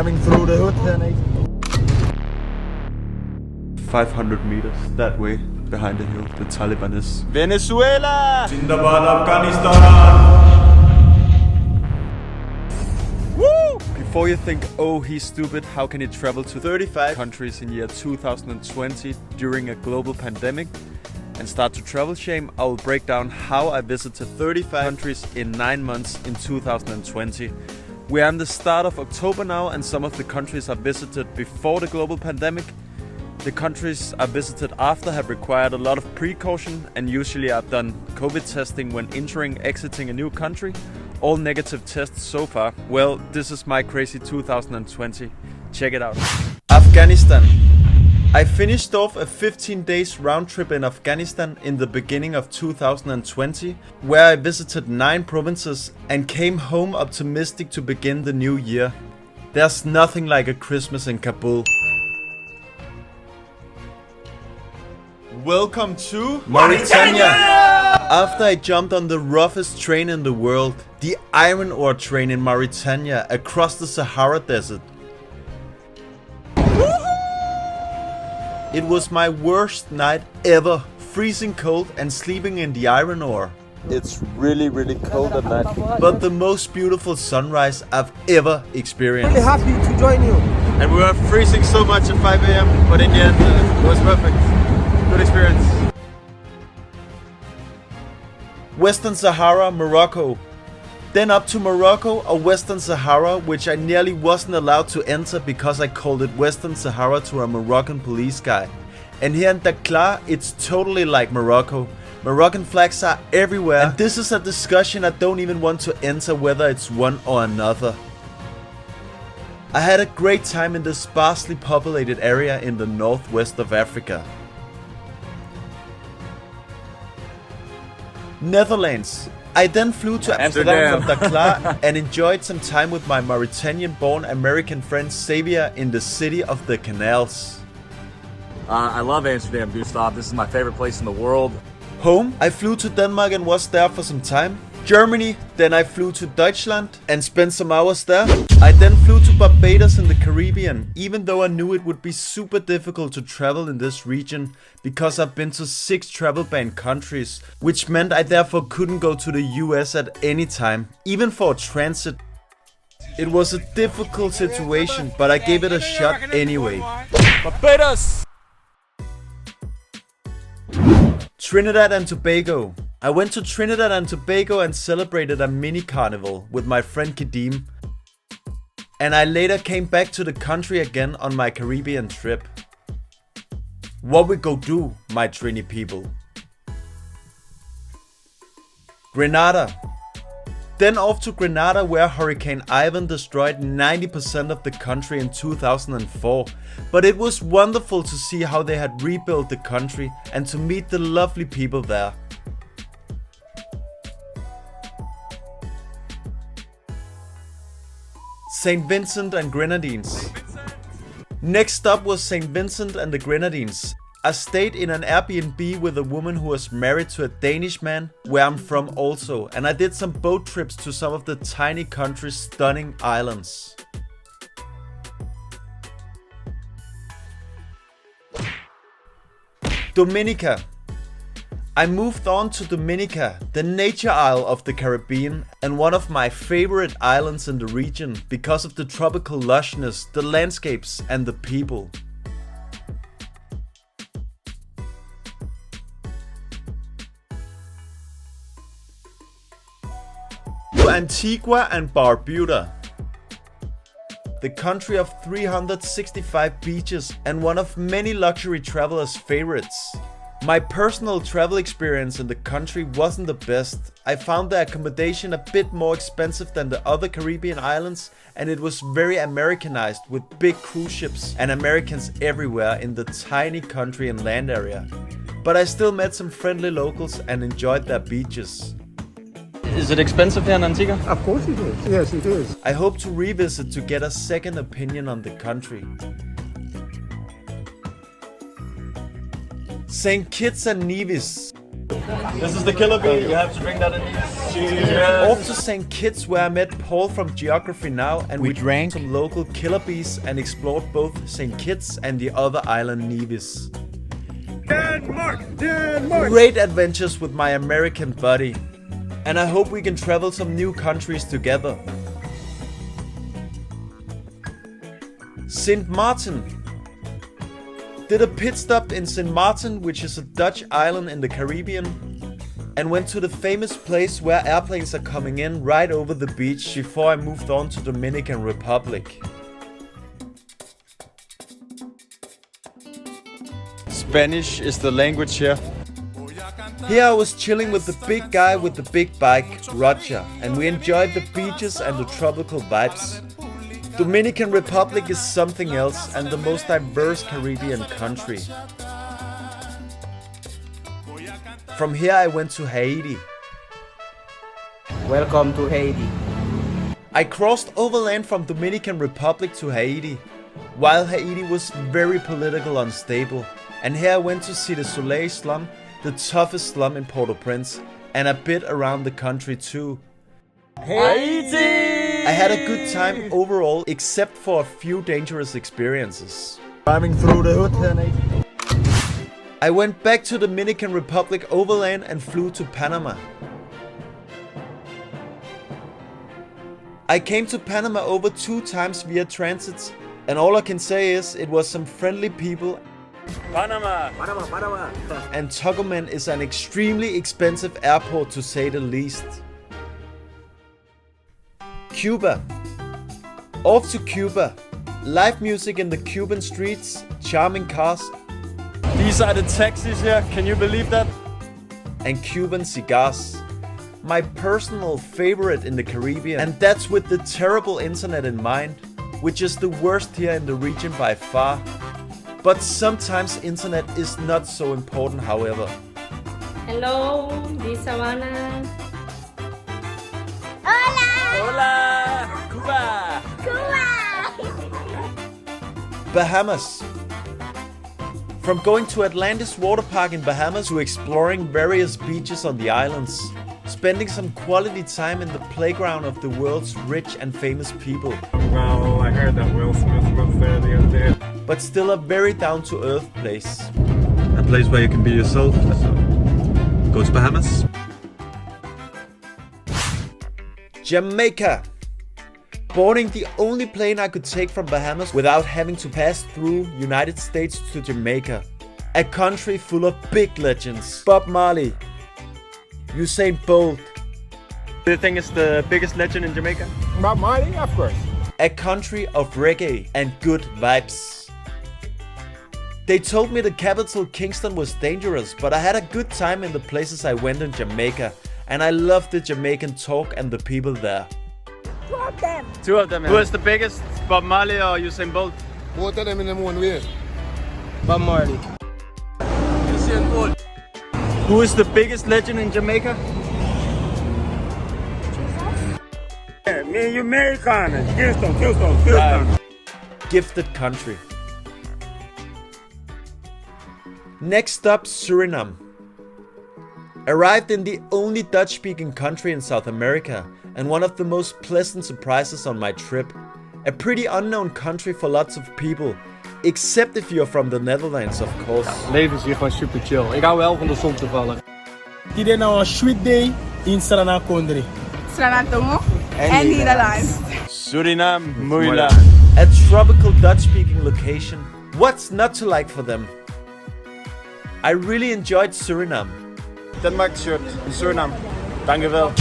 Coming through the hood there, Nate. 500 meters that way, behind the hill, the Taliban is. Venezuela! Zindabad, Afghanistan! Woo! Before you think, oh, he's stupid, how can he travel to 35 countries in year 2020 during a global pandemic and start to travel shame, I will break down how I visited 35 countries in 9 months in 2020. We are in the start of October now, and some of the countries I visited before the global pandemic. The countries I visited after have required a lot of precaution, and usually I've done COVID testing when entering, exiting a new country. All negative tests so far. Well, this is my crazy 2020. Check it out. Afghanistan. I finished off a 15 days round trip in Afghanistan in the beginning of 2020, where I visited 9 provinces and came home optimistic to begin the new year. There's nothing like a Christmas in Kabul. Welcome to Mauritania! After I jumped on the roughest train in the world, the iron ore train in Mauritania across the Sahara desert. It was my worst night ever, freezing cold and sleeping in the iron ore. It's really cold at night. But the most beautiful sunrise I've ever experienced. Really happy to join you. And we were freezing so much at 5 AM, but in the end it was perfect. Good experience. Western Sahara, Morocco. Then up to Morocco or Western Sahara, which I nearly wasn't allowed to enter because I called it Western Sahara to a Moroccan police guy. And here in Dakar, it's totally like Morocco. Moroccan flags are everywhere, and this is a discussion I don't even want to enter whether it's one or another. I had a great time in this sparsely populated area in the northwest of Africa. Netherlands. I then flew to Amsterdam from Dakar and enjoyed some time with my Mauritanian-born American friend Xavier in the city of the canals. I love Amsterdam, Gustav. This is my favorite place in the world. Home, I flew to Denmark and was there for some time. Germany, then I flew to Deutschland and spent some hours there. I then flew to Barbados in the Caribbean, even though I knew it would be super difficult to travel in this region because I've been to 6 travel ban countries, which meant I therefore couldn't go to the US at any time, even for a transit. It was a difficult situation, but I gave it a shot anyway. Barbados! Trinidad and Tobago. I went to Trinidad and Tobago and celebrated a mini carnival with my friend Kadim. And I later came back to the country again on my Caribbean trip. What we go do, my Trini people? Grenada. Then off to Grenada, where Hurricane Ivan destroyed 90% of the country in 2004. But it was wonderful to see how they had rebuilt the country and to meet the lovely people there. St. Vincent and Grenadines. Next stop was St. Vincent and the Grenadines. I stayed in an Airbnb with a woman who was married to a Danish man, where I'm from also, and I did some boat trips to some of the tiny country's stunning islands. Dominica. I moved on to Dominica, the nature isle of the Caribbean and one of my favorite islands in the region because of the tropical lushness, the landscapes and the people. To Antigua and Barbuda. The country of 365 beaches and one of many luxury travelers' favorites. My personal travel experience in the country wasn't the best. I found the accommodation a bit more expensive than the other Caribbean islands, and it was very Americanized with big cruise ships and Americans everywhere in the tiny country and land area. But I still met some friendly locals and enjoyed their beaches. Is it expensive here in Antigua? Of course it is. Yes, it is. I hope to revisit to get a second opinion on the country. St. Kitts and Nevis. This is the killer bee. You have to drink that in these. Cheers. Off to St. Kitts, where I met Paul from Geography Now, and we drank some local killer bees and explored both St. Kitts and the other island Nevis. Denmark! Great adventures with my American buddy, and I hope we can travel some new countries together. St. Martin. Did a pit stop in St. Martin, which is a Dutch island in the Caribbean, and went to the famous place where airplanes are coming in right over the beach before I moved on to Dominican Republic. Spanish is the language here. Here I was chilling with the big guy with the big bike, Roger, and we enjoyed the beaches and the tropical vibes. Dominican Republic is something else and the most diverse Caribbean country. From here I went to Haiti. Welcome to Haiti. I crossed overland from Dominican Republic to Haiti, while Haiti was very political unstable, and here I went to see the Soleil slum, the toughest slum in Port-au-Prince, and a bit around the country too. Haiti! I had a good time overall, except for a few dangerous experiences. Driving through the hood here, Nate. I went back to Dominican Republic overland and flew to Panama. I came to Panama over 2 times via transit, and all I can say is it was some friendly people. Panama! And Tobago is an extremely expensive airport to say the least. Cuba. Off to Cuba. Live music in the Cuban streets, charming cars, These are the taxis here. Can you believe that? and Cuban cigars. My personal favorite in the Caribbean, and that's with the terrible internet in mind, which is the worst here in the region by far. But sometimes internet is not so important, however. Hello, this is Savannah. Hola! Cuba! Bahamas. From going to Atlantis Water Park in Bahamas to exploring various beaches on the islands, spending some quality time in the playground of the world's rich and famous people. Well, I heard that Will Smith was there the other day. But still a very down-to-earth place. A place where you can be yourself. So go to Bahamas. Jamaica. Boarding the only plane I could take from Bahamas without having to pass through United States to Jamaica. A country full of big legends. Bob Marley, Usain Bolt. Do you think it's the biggest legend in Jamaica? Bob Marley, of course. A country of reggae and good vibes. They told me the capital Kingston was dangerous, but I had a good time in the places I went in Jamaica, and I loved the Jamaican talk and the people there. Two of them. Who is the biggest? Bob Marley or Usain Bolt? Both of them in their own way. Bob Marley. Who is the biggest legend in Jamaica? Me, you American. Houston. Gifted country. Next up, Suriname. Arrived in the only Dutch-speaking country in South America, and one of the most pleasant surprises on my trip. A pretty unknown country for lots of people, except if you're from the Netherlands, of course. Leven is hier gewoon super chill. Ik hou wel van de zon toevallig. Today now a sweet day in Suriname country. Suriname en Nederland. Suriname, Moila. A tropical Dutch-speaking location. What's not to like for them? I really enjoyed Suriname. Denmark shirt in Suriname. Dankjewel.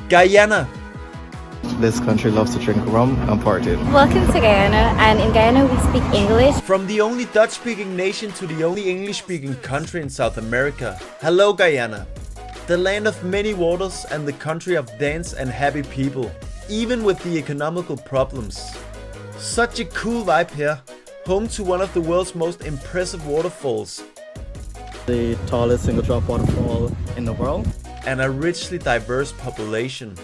Guyana. This country loves to drink rum and party. Welcome to Guyana, and in Guyana we speak English. From the only Dutch-speaking nation to the only English-speaking country in South America. Hello Guyana. The land of many waters and the country of dance and happy people, even with the economical problems. Such a cool vibe here. Home to one of the world's most impressive waterfalls. The tallest single drop waterfall in the world. And a richly diverse population.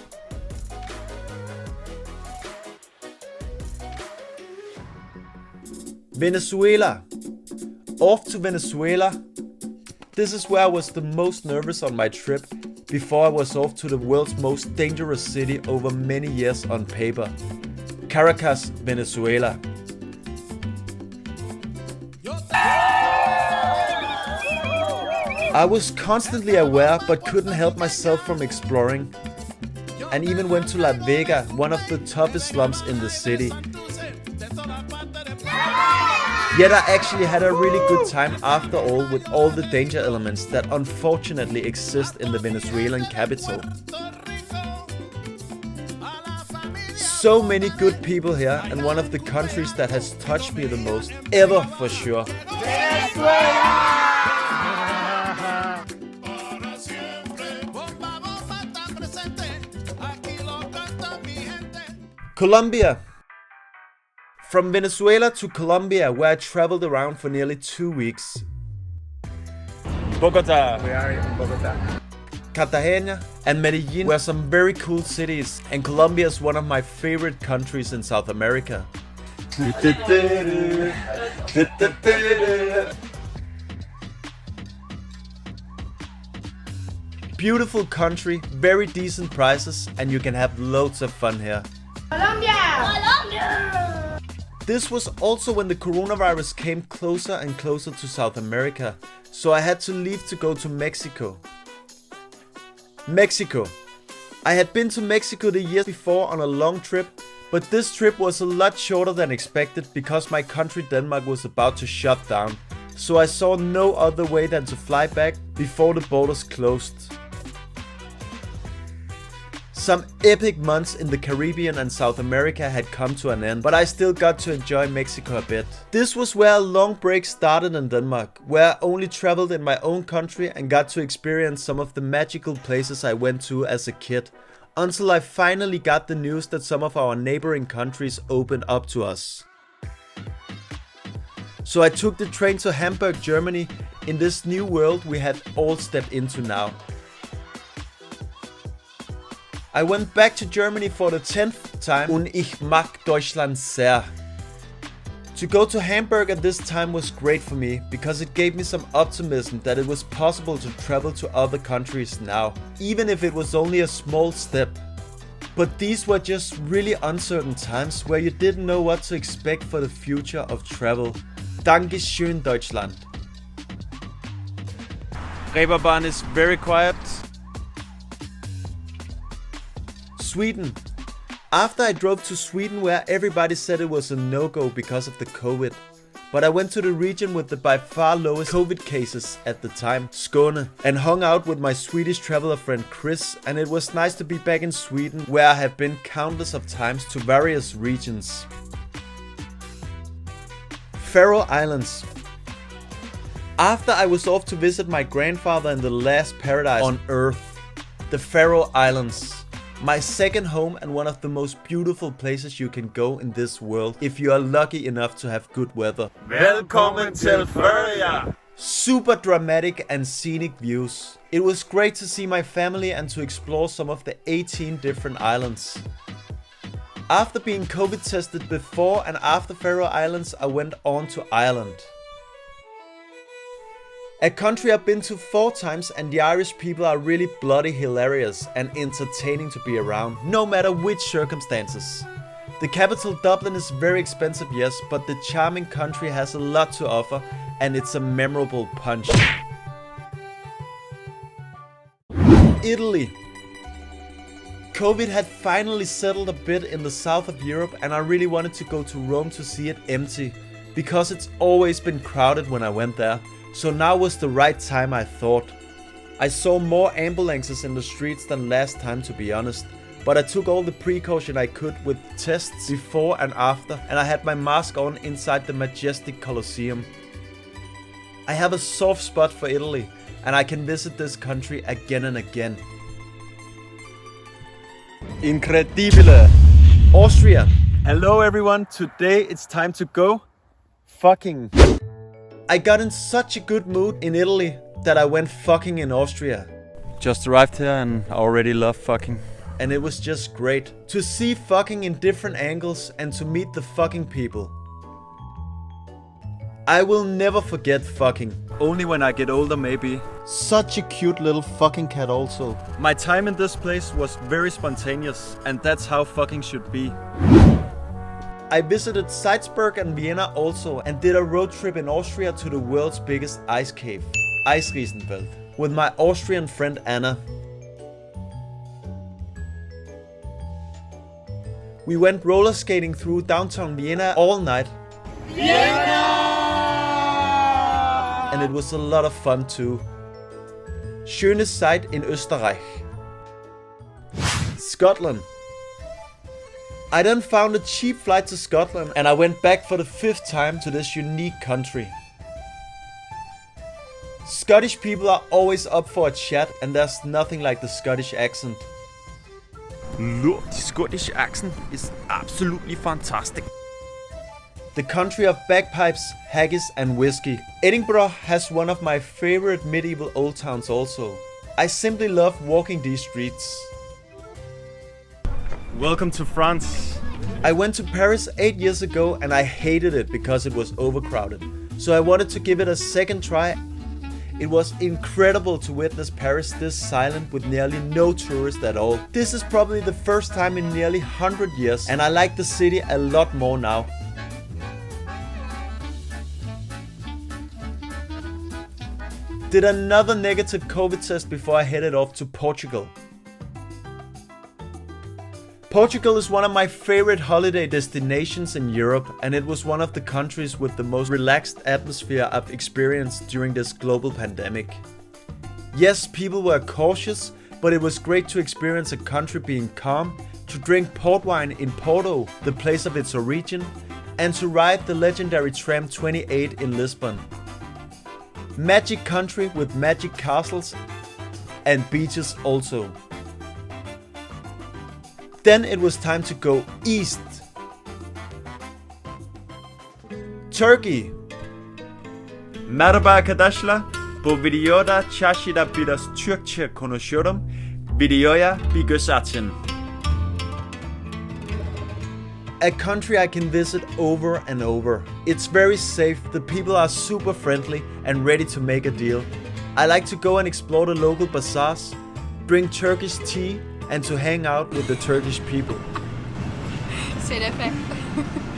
Venezuela. Off to Venezuela. This is where I was the most nervous on my trip before I was off to the world's most dangerous city over many years on paper. Caracas, Venezuela. I was constantly aware but couldn't help myself from exploring, and even went to La Vega, one of the toughest slums in the city. Yet I actually had a really good time after all, with all the danger elements that unfortunately exist in the Venezuelan capital. So many good people here, and one of the countries that has touched me the most ever for sure. Colombia. From Venezuela to Colombia, where I traveled around for nearly 2 weeks. Bogota. We are in Bogota. Cartagena and Medellin were some very cool cities, and Colombia is one of my favorite countries in South America. Beautiful country, very decent prices, and you can have loads of fun here. Colombia! This was also when the coronavirus came closer and closer to South America, so I had to leave to go to Mexico. Mexico. I had been to Mexico the year before on a long trip, but this trip was a lot shorter than expected because my country Denmark was about to shut down, so I saw no other way than to fly back before the borders closed. Some epic months in the Caribbean and South America had come to an end, but I still got to enjoy Mexico a bit. This was where a long break started in Denmark, where I only traveled in my own country and got to experience some of the magical places I went to as a kid, until I finally got the news that some of our neighboring countries opened up to us. So I took the train to Hamburg, Germany, in this new world we had all stepped into now. I went back to Germany for the 10th time, und ich mag Deutschland sehr. To go to Hamburg at this time was great for me, because it gave me some optimism that it was possible to travel to other countries now, even if it was only a small step. But these were just really uncertain times where you didn't know what to expect for the future of travel. Dankeschön, Deutschland. Reeperbahn is very quiet. Sweden. After I drove to Sweden, where everybody said it was a no-go because of the COVID, but I went to the region with the by far lowest COVID cases at the time, Skåne, and hung out with my Swedish traveler friend Chris, and it was nice to be back in Sweden, where I have been countless of times to various regions. Pharaoh Islands. After I was off to visit my grandfather in the last paradise on earth, the Pharaoh Islands. My second home and one of the most beautiful places you can go in this world if you are lucky enough to have good weather. Velkommen til Færøer! Super dramatic and scenic views. It was great to see my family and to explore some of the 18 different islands. After being COVID tested before and after Faroe Islands, I went on to Ireland. A country I've been to 4 times, and the Irish people are really bloody hilarious and entertaining to be around, no matter which circumstances. The capital Dublin is very expensive, yes, but the charming country has a lot to offer, and it's a memorable punch. Italy. COVID had finally settled a bit in the south of Europe, and I really wanted to go to Rome to see it empty, because it's always been crowded when I went there. So now was the right time, I thought. I saw more ambulances in the streets than last time, to be honest, but I took all the precaution I could with tests before and after, and I had my mask on inside the majestic Colosseum. I have a soft spot for Italy, and I can visit this country again and again. Incredibile! Austria. Hello everyone, today it's time to go fucking. I got in such a good mood in Italy that I went fucking in Austria. Just arrived here and I already love fucking. And it was just great to see fucking in different angles and to meet the fucking people. I will never forget fucking. Only when I get older, maybe. Such a cute little fucking cat also. My time in this place was very spontaneous, and that's how fucking should be. I visited Salzburg and Vienna also, and did a road trip in Austria to the world's biggest ice cave, Eisriesenfeld, with my Austrian friend Anna. We went roller skating through downtown Vienna all night. And it was a lot of fun too. Schöne Zeit in Österreich. Scotland. I then found a cheap flight to Scotland and I went back for the 5th time to this unique country. Scottish people are always up for a chat and there's nothing like the Scottish accent. Look, the Scottish accent is absolutely fantastic. The country of bagpipes, haggis and whiskey. Edinburgh has one of my favorite medieval old towns also. I simply love walking these streets. Welcome to France. I went to Paris 8 years ago and I hated it because it was overcrowded. So I wanted to give it a second try. It was incredible to witness Paris this silent with nearly no tourists at all. This is probably the first time in nearly 100 years and I like the city a lot more now. Did another negative COVID test before I headed off to Portugal. Portugal is one of my favorite holiday destinations in Europe, and it was one of the countries with the most relaxed atmosphere I've experienced during this global pandemic. Yes, people were cautious, but it was great to experience a country being calm, to drink port wine in Porto, the place of its origin, and to ride the legendary tram 28 in Lisbon. Magic country with magic castles and beaches also. Then it was time to go east. Turkey. Merhaba arkadaşlar. Bu videoda çarşıda biraz Türkçe konuşuyorum. Videoya bir göz atın. A country I can visit over and over. It's very safe, the people are super friendly and ready to make a deal. I like to go and explore the local bazaars, drink Turkish tea and to hang out with the Turkish people.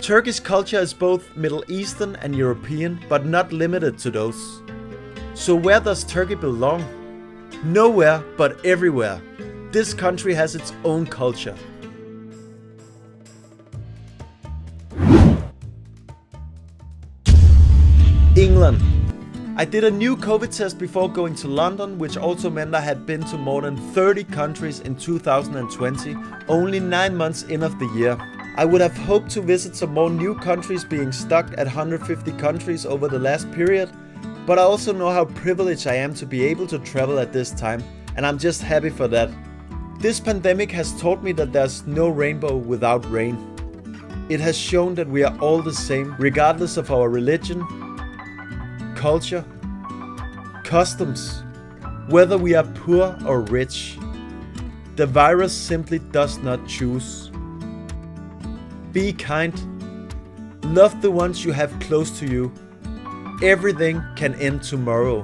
Turkish culture is both Middle Eastern and European, but not limited to those. So where does Turkey belong? Nowhere, but everywhere. This country has its own culture. England. I did a new COVID test before going to London, which also meant I had been to more than 30 countries in 2020, only 9 months in of the year. I would have hoped to visit some more new countries, being stuck at 150 countries over the last period, but I also know how privileged I am to be able to travel at this time, and I'm just happy for that. This pandemic has taught me that there's no rainbow without rain. It has shown that we are all the same, regardless of our religion, culture, customs, whether we are poor or rich. The virus simply does not choose. Be kind. Love the ones you have close to you. Everything can end tomorrow.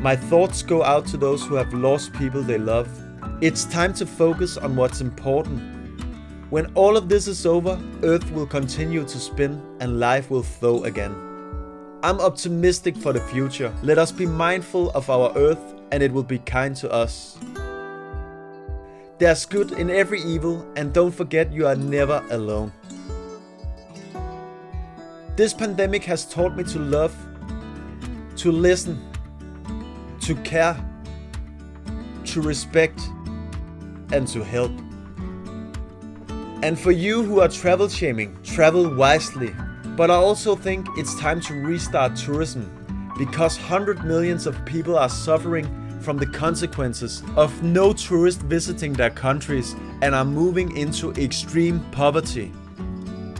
My thoughts go out to those who have lost people they love. It's time to focus on what's important. When all of this is over, Earth will continue to spin and life will flow again. I'm optimistic for the future. Let us be mindful of our Earth and it will be kind to us. There's good in every evil, and don't forget you are never alone. This pandemic has taught me to love, to listen, to care, to respect, and to help. And for you who are travel shaming, travel wisely. But I also think it's time to restart tourism, because 100 millions of people are suffering from the consequences of no tourists visiting their countries and are moving into extreme poverty.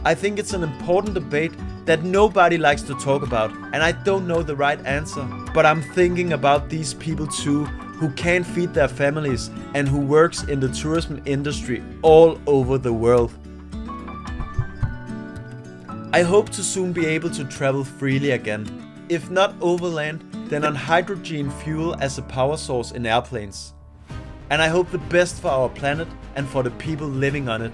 I think it's an important debate that nobody likes to talk about, and I don't know the right answer, but I'm thinking about these people too, who can't feed their families and who works in the tourism industry all over the world. I hope to soon be able to travel freely again. If not overland, then on hydrogen fuel as a power source in airplanes. And I hope the best for our planet and for the people living on it.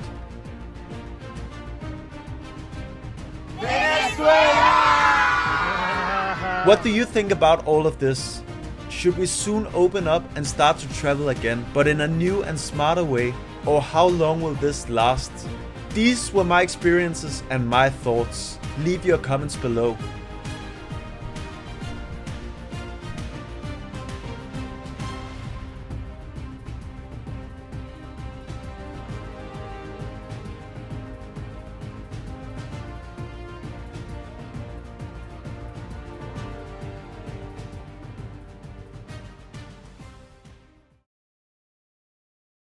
What do you think about all of this? Should we soon open up and start to travel again, but in a new and smarter way? Or how long will this last? These were my experiences and my thoughts. Leave your comments below.